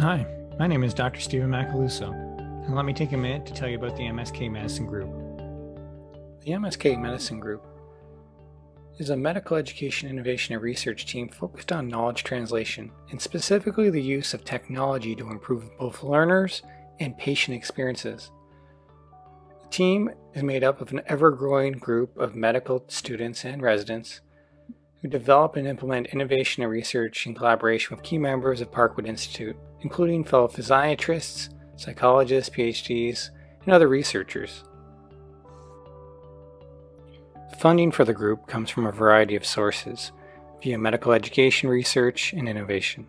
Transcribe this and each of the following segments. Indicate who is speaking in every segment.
Speaker 1: Hi, my name is Dr. Stephen Macaluso, and let me take a minute to tell you about the MSK Medicine Group. The MSK Medicine Group is a medical education, innovation, and research team focused on knowledge translation, and specifically the use of technology to improve both learners and patient experiences. The team is made up of an ever-growing group of medical students and residents who develop and implement innovation and research in collaboration with key members of Parkwood Institute, including fellow physiatrists, psychologists, PhDs, and other researchers. Funding for the group comes from a variety of sources via medical education research and innovation.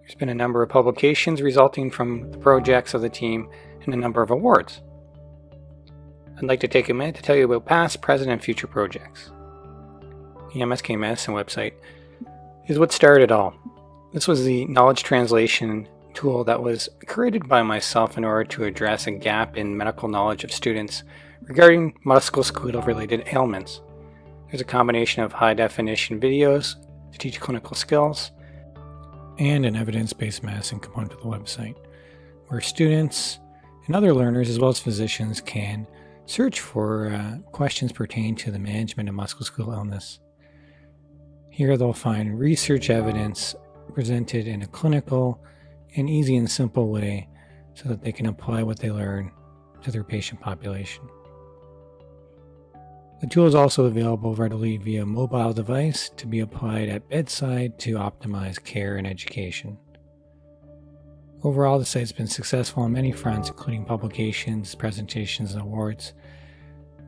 Speaker 1: There's been a number of publications resulting from the projects of the team and a number of awards. I'd like to take a minute to tell you about past, present, and future projects. The MSK Medicine website is what started it all. This was the knowledge translation tool that was created by myself in order to address a gap in medical knowledge of students regarding musculoskeletal related ailments. There's a combination of high definition videos to teach clinical skills and an evidence-based medicine component to the website, where students and other learners as well as physicians can search for questions pertaining to the management of musculoskeletal illness. Here they'll find research evidence presented in a clinical and easy and simple way so that they can apply what they learn to their patient population. The tool is also available readily via mobile device to be applied at bedside to optimize care and education. Overall, the site has been successful on many fronts, including publications, presentations, and awards,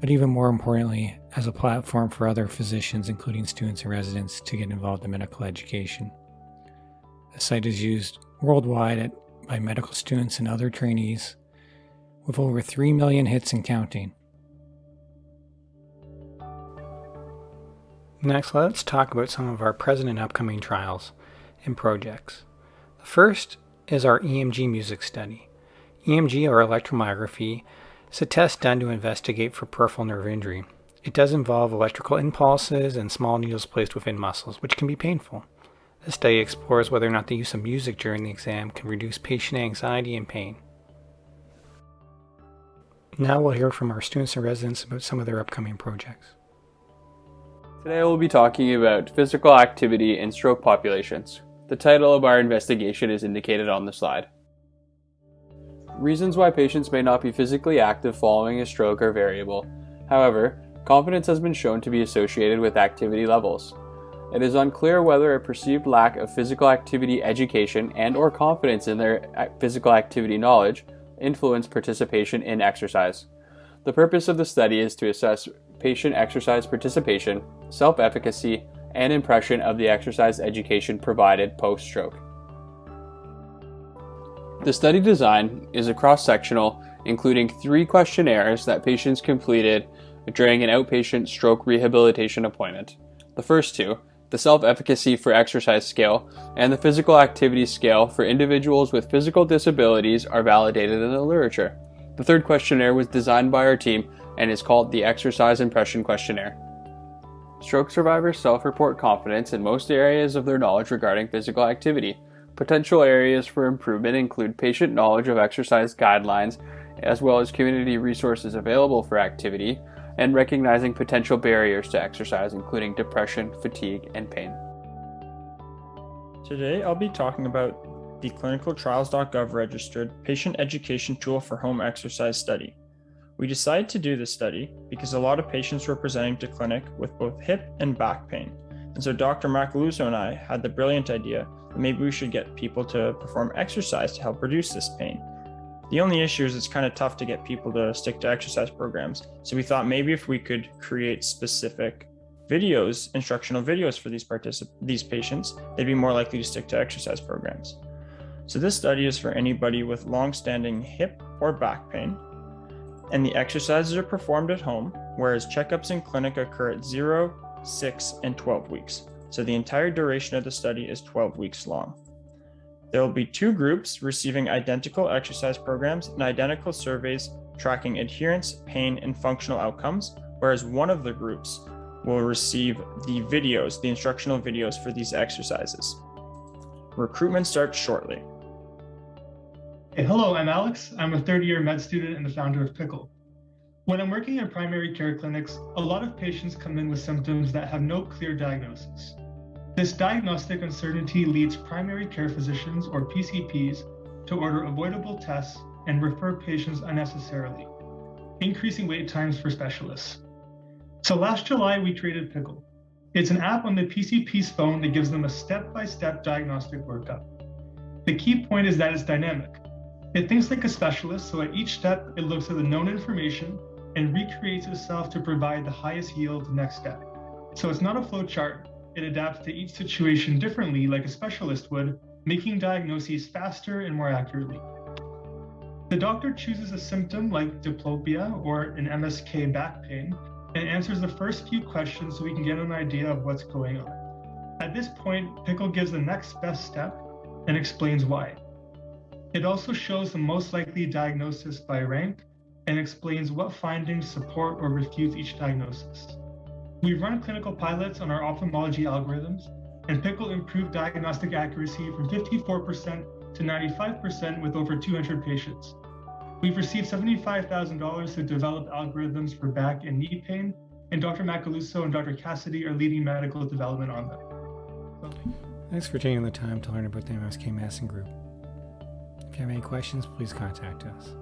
Speaker 1: but even more importantly, as a platform for other physicians, including students and residents, to get involved in medical education. The site is used worldwide by medical students and other trainees, with over 3 million hits and counting. Next, let's talk about some of our present and upcoming trials and projects. The first is our Emg Music Study. EMG, or electromyography, is a test done to investigate for peripheral nerve injury. It does involve electrical impulses and small needles placed within muscles, which can be painful. This study explores whether or not the use of music during the exam can reduce patient anxiety and pain. Now we'll hear from our students and residents about some of their upcoming projects.
Speaker 2: Today we'll be talking about physical activity in stroke populations. The title of our investigation is indicated on the slide. Reasons why patients may not be physically active following a stroke are variable. However, confidence has been shown to be associated with activity levels. It is unclear whether a perceived lack of physical activity education and/or confidence in their physical activity knowledge influence participation in exercise. The purpose of the study is to assess patient exercise participation, self-efficacy, and impression of the exercise education provided post-stroke. The study design is a cross-sectional, including 3 questionnaires that patients completed during an outpatient stroke rehabilitation appointment. The first 2, the self-efficacy for exercise scale and the physical activity scale for individuals with physical disabilities, are validated in the literature. The third questionnaire was designed by our team and is called the Exercise Impression Questionnaire. Stroke survivors self-report confidence in most areas of their knowledge regarding physical activity. Potential areas for improvement include patient knowledge of exercise guidelines, as well as community resources available for activity, and recognizing potential barriers to exercise, including depression, fatigue, and pain.
Speaker 3: Today, I'll be talking about the clinicaltrials.gov registered patient education tool for home exercise study. We decided to do this study because a lot of patients were presenting to clinic with both hip and back pain. And so Dr. Macaluso and I had the brilliant idea that maybe we should get people to perform exercise to help reduce this pain. The only issue is it's kind of tough to get people to stick to exercise programs. So we thought maybe if we could create specific videos, instructional videos for these patients, they'd be more likely to stick to exercise programs. So this study is for anybody with long-standing hip or back pain, and the exercises are performed at home, whereas checkups in clinic occur at 0, 6, and 12 weeks. So the entire duration of the study is 12 weeks long. There will be 2 groups receiving identical exercise programs and identical surveys tracking adherence, pain, and functional outcomes, whereas one of the groups will receive the instructional videos for these exercises. Recruitment starts shortly.
Speaker 4: Hey, hello, I'm Alex. I'm a third-year med student and the founder of Pickle. When I'm working in primary care clinics, a lot of patients come in with symptoms that have no clear diagnosis. This diagnostic uncertainty leads primary care physicians, or PCPs, to order avoidable tests and refer patients unnecessarily, increasing wait times for specialists. So last July, we created Pickle. It's an app on the PCP's phone that gives them a step-by-step diagnostic workup. The key point is that it's dynamic. It thinks like a specialist, so at each step, it looks at the known information and recreates itself to provide the highest yield next step. So it's not a flow chart. It adapts to each situation differently, like a specialist would, making diagnoses faster and more accurately. The doctor chooses a symptom like diplopia or an MSK back pain and answers the first few questions so we can get an idea of what's going on. At this point, Pickle gives the next best step and explains why. It also shows the most likely diagnosis by rank and explains what findings support or refute each diagnosis. We've run clinical pilots on our ophthalmology algorithms, and Pickle improved diagnostic accuracy from 54% to 95% with over 200 patients. We've received $75,000 to develop algorithms for back and knee pain, and Dr. Macaluso and Dr. Cassidy are leading medical development on them.
Speaker 1: Thanks for taking the time to learn about the MSK Medicine Group. If you have any questions, please contact us.